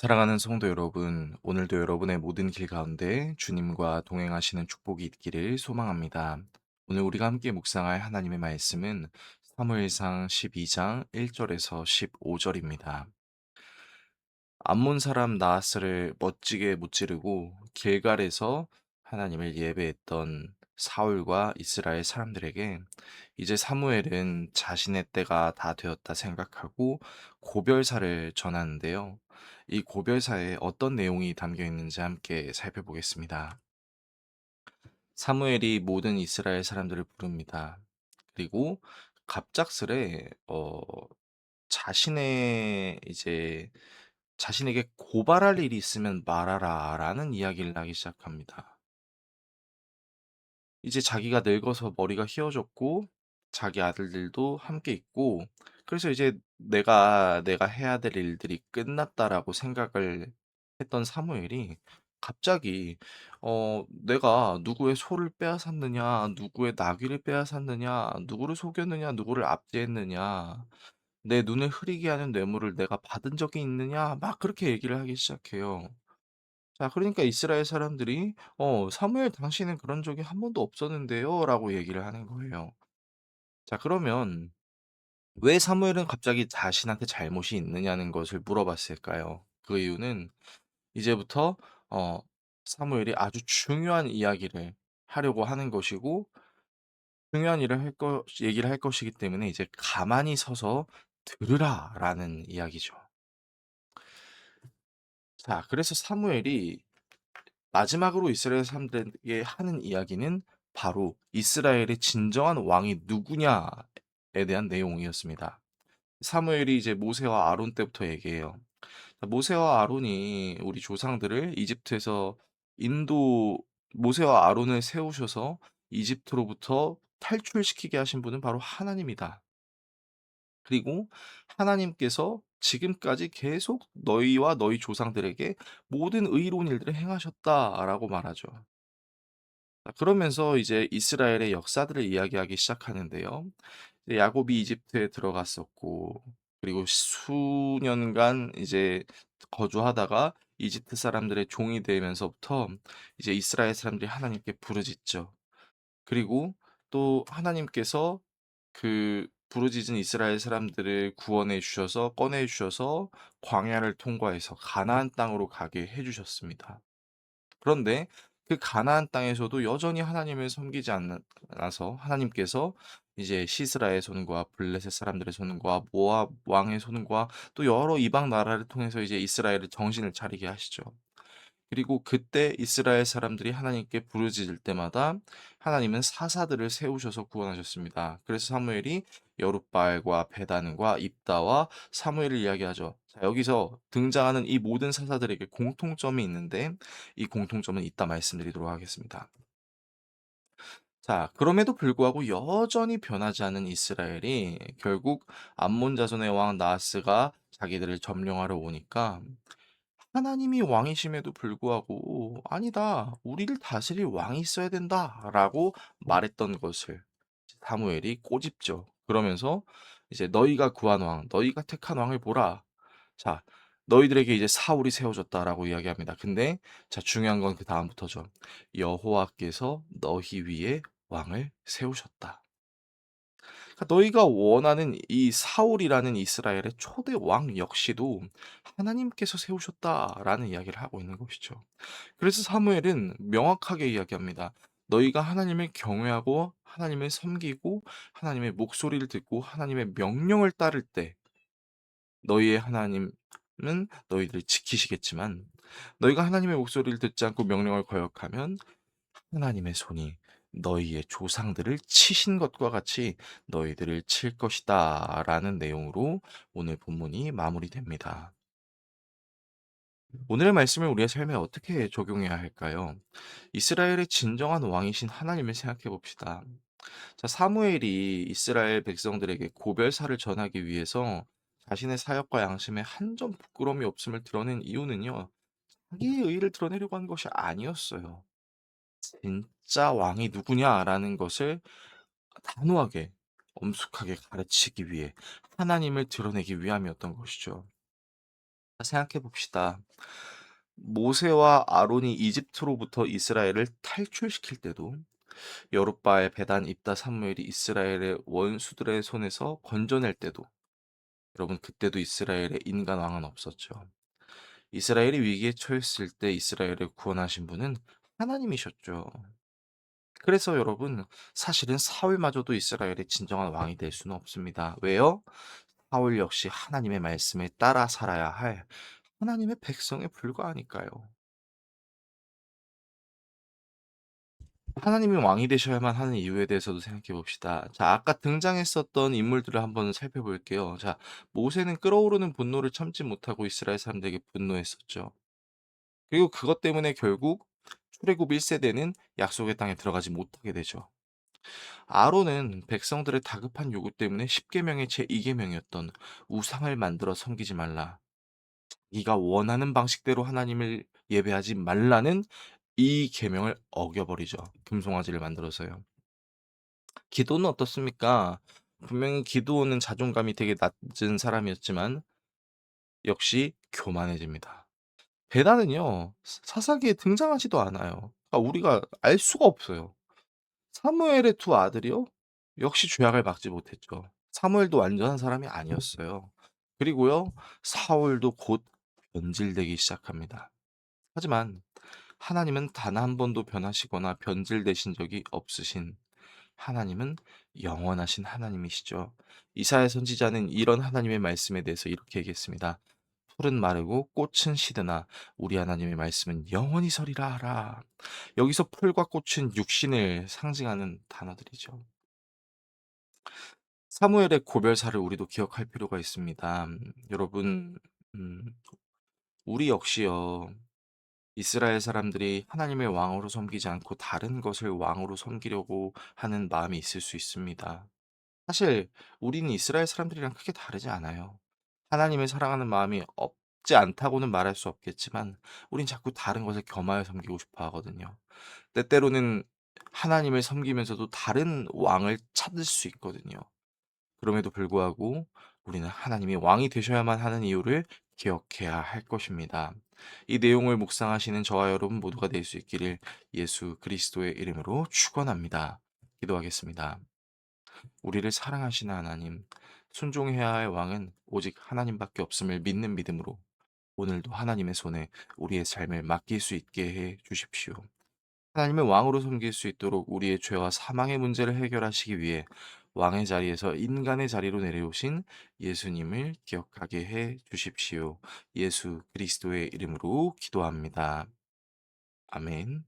사랑하는 성도 여러분, 오늘도 여러분의 모든 길 가운데 주님과 동행하시는 축복이 있기를 소망합니다. 오늘 우리가 함께 묵상할 하나님의 말씀은 사무엘상 12장 1절에서 15절입니다. 암몬 사람 나하스를 멋지게 무찌르고 길갈에서 하나님을 예배했던 사울과 이스라엘 사람들에게 이제 사무엘은 자신의 때가 다 되었다 생각하고 고별사를 전하는데요. 이 고별사에 어떤 내용이 담겨 있는지 함께 살펴보겠습니다. 사무엘이 모든 이스라엘 사람들을 부릅니다. 그리고 갑작스레 자신의 이제 자신에게 고발할 일이 있으면 말하라라는 이야기를 하기 시작합니다. 이제 자기가 늙어서 머리가 휘어졌고 자기 아들들도 함께 있고 그래서 이제 내가 해야 될 일들이 끝났다라고 생각을 했던 사무엘이 갑자기 내가 누구의 소를 빼앗았느냐, 누구의 나귀를 빼앗았느냐, 누구를 속였느냐, 누구를 압제했느냐, 내 눈을 흐리게 하는 뇌물을 내가 받은 적이 있느냐, 막 그렇게 얘기를 하기 시작해요. 자, 그러니까 이스라엘 사람들이 사무엘 당신은 그런 적이 한 번도 없었는데요라고 얘기를 하는 거예요. 자, 그러면 왜 사무엘은 갑자기 자신한테 잘못이 있느냐는 것을 물어봤을까요? 그 이유는 이제부터 어 사무엘이 아주 중요한 이야기를 하려고 하는 것이고 중요한 일을 할 것 얘기를 할 것이기 때문에 이제 "가만히 서서 들으라."라는 이야기죠. 자, 그래서 사무엘이 마지막으로 이스라엘 사람들에게 하는 이야기는 바로 이스라엘의 진정한 왕이 누구냐에 대한 내용이었습니다. 사무엘이 이제 모세와 아론 때부터 얘기해요. 모세와 아론이 우리 조상들을 이집트에서 인도 모세와 아론을 세우셔서 이집트로부터 탈출시키게 하신 분은 바로 하나님이다. 그리고 하나님께서 지금까지 계속 너희와 너희 조상들에게 모든 의로운 일들을 행하셨다라고 말하죠. 자, 그러면서 이제 이스라엘의 역사들을 이야기하기 시작하는데요. 이제 야곱이 이집트에 들어갔었고, 그리고 수년간 이제 거주하다가 이집트 사람들의 종이 되면서부터 이제 이스라엘 사람들이 하나님께 부르짖죠. 그리고 또 하나님께서 그 부르짖은 이스라엘 사람들을 구원해 주셔서 꺼내 주셔서 광야를 통과해서 가나안 땅으로 가게 해 주셨습니다. 그런데 그 가나안 땅에서도 여전히 하나님을 섬기지 않아서 하나님께서 이제 시스라의 손과 블레셋 사람들의 손과 모압 왕의 손과 또 여러 이방 나라를 통해서 이제 이스라엘을 정신을 차리게 하시죠. 그리고 그때 이스라엘 사람들이 하나님께 부르짖을 때마다 하나님은 사사들을 세우셔서 구원하셨습니다. 그래서 사무엘이 여룻바알과 베단과 입다와 사무엘을 이야기하죠. 자, 여기서 등장하는 이 모든 사사들에게 공통점이 있는데 이 공통점은 이따 말씀드리도록 하겠습니다. 자, 그럼에도 불구하고 여전히 변하지 않은 이스라엘이 결국 암몬 자손의 왕 나하스가 자기들을 점령하러 오니까 하나님이 왕이심에도 불구하고 "아니다. 우리를 다스릴 왕이 있어야 된다."라고 말했던 것을 사무엘이 꼬집죠. 그러면서 이제 "너희가 구한 왕, 너희가 택한 왕을 보라. 자, 너희들에게 이제 사울이 세워졌다."라고 이야기합니다. 근데 자, 중요한 건 그다음부터죠. "여호와께서 너희 위에 왕을 세우셨다." 그러니까 너희가 원하는 이 사울이라는 이스라엘의 초대 왕 역시도 하나님께서 세우셨다라는 이야기를 하고 있는 것이죠. 그래서 사무엘은 명확하게 이야기합니다. 너희가 하나님을 경외하고 하나님을 섬기고 하나님의 목소리를 듣고 하나님의 명령을 따를 때 너희의 하나님은 너희들을 지키시겠지만 너희가 하나님의 목소리를 듣지 않고 명령을 거역하면 하나님의 손이 너희의 조상들을 치신 것과 같이 너희들을 칠 것이다라는 내용으로 오늘 본문이 마무리됩니다. 오늘의 말씀을 우리의 삶에 어떻게 적용해야 할까요? 이스라엘의 진정한 왕이신 하나님을 생각해 봅시다. 자, 사무엘이 이스라엘 백성들에게 고별사를 전하기 위해서 자신의 사역과 양심에 한 점 부끄러움이 없음을 드러낸 이유는요. 자기의 의의를 드러내려고 한 것이 아니었어요. 진짜 왕이 누구냐라는 것을 단호하게 엄숙하게 가르치기 위해 하나님을 드러내기 위함이었던 것이죠. 생각해 봅시다. 모세와 아론이 이집트로부터 이스라엘을 탈출시킬 때도 여룻바알, 베단, 입다, 사무엘이 이스라엘의 원수들의 손에서 건져낼 때도 여러분 그때도 이스라엘에 인간 왕은 없었죠. 이스라엘이 위기에 처했을 때 이스라엘을 구원하신 분은 하나님이셨죠. 그래서 여러분 사실은 사울마저도 이스라엘의 진정한 왕이 될 수는 없습니다. 왜요? 사울 역시 하나님의 말씀에 따라 살아야 할 하나님의 백성에 불과하니까요. 하나님이 왕이 되셔야만 하는 이유에 대해서도 생각해 봅시다. 자, 아까 등장했었던 인물들을 한번 살펴볼게요. 자, 모세는 끓어오르는 분노를 참지 못하고 이스라엘 사람들에게 분노했었죠. 그리고 그것 때문에 결국 출애굽 1세대는 약속의 땅에 들어가지 못하게 되죠. 아론은 백성들의 다급한 요구 때문에 10계명의 제2계명이었던 우상을 만들어 섬기지 말라. 네가 원하는 방식대로 하나님을 예배하지 말라는 이 계명을 어겨버리죠. 금송아지를 만들어서요. 기도는 어떻습니까? 분명히 기도는 자존감이 되게 낮은 사람이었지만 역시 교만해집니다. 베다는요 사사기에 등장하지도 않아요. 그러니까 우리가 알 수가 없어요. 사무엘의 두 아들이요 역시 죄악을 막지 못했죠. 사무엘도 완전한 사람이 아니었어요. 그리고요 사울도 곧 변질되기 시작합니다. 하지만 하나님은 단 한 번도 변하시거나 변질되신 적이 없으신 하나님은 영원하신 하나님이시죠. 이사야 선지자는 이런 하나님의 말씀에 대해서 이렇게 얘기했습니다. 풀은 마르고 꽃은 시드나 우리 하나님의 말씀은 영원히 서리라 하라. 여기서 풀과 꽃은 육신을 상징하는 단어들이죠. 사무엘의 고별사를 우리도 기억할 필요가 있습니다. 여러분, 음, 우리 역시요. 이스라엘 사람들이 하나님의 왕으로 섬기지 않고 다른 것을 왕으로 섬기려고 하는 마음이 있을 수 있습니다. 사실 우리는 이스라엘 사람들이랑 크게 다르지 않아요. 하나님을 사랑하는 마음이 없지 않다고는 말할 수 없겠지만 우린 자꾸 다른 것을 겸하여 섬기고 싶어 하거든요. 때때로는 하나님을 섬기면서도 다른 왕을 찾을 수 있거든요. 그럼에도 불구하고 우리는 하나님이 왕이 되셔야만 하는 이유를 기억해야 할 것입니다. 이 내용을 묵상하시는 저와 여러분 모두가 될 수 있기를 예수 그리스도의 이름으로 축원합니다. 기도하겠습니다. 우리를 사랑하시는 하나님, 순종해야 할 왕은 오직 하나님밖에 없음을 믿는 믿음으로 오늘도 하나님의 손에 우리의 삶을 맡길 수 있게 해 주십시오. 하나님을 왕으로 섬길 수 있도록 우리의 죄와 사망의 문제를 해결하시기 위해 왕의 자리에서 인간의 자리로 내려오신 예수님을 기억하게 해 주십시오. 예수 그리스도의 이름으로 기도합니다. 아멘.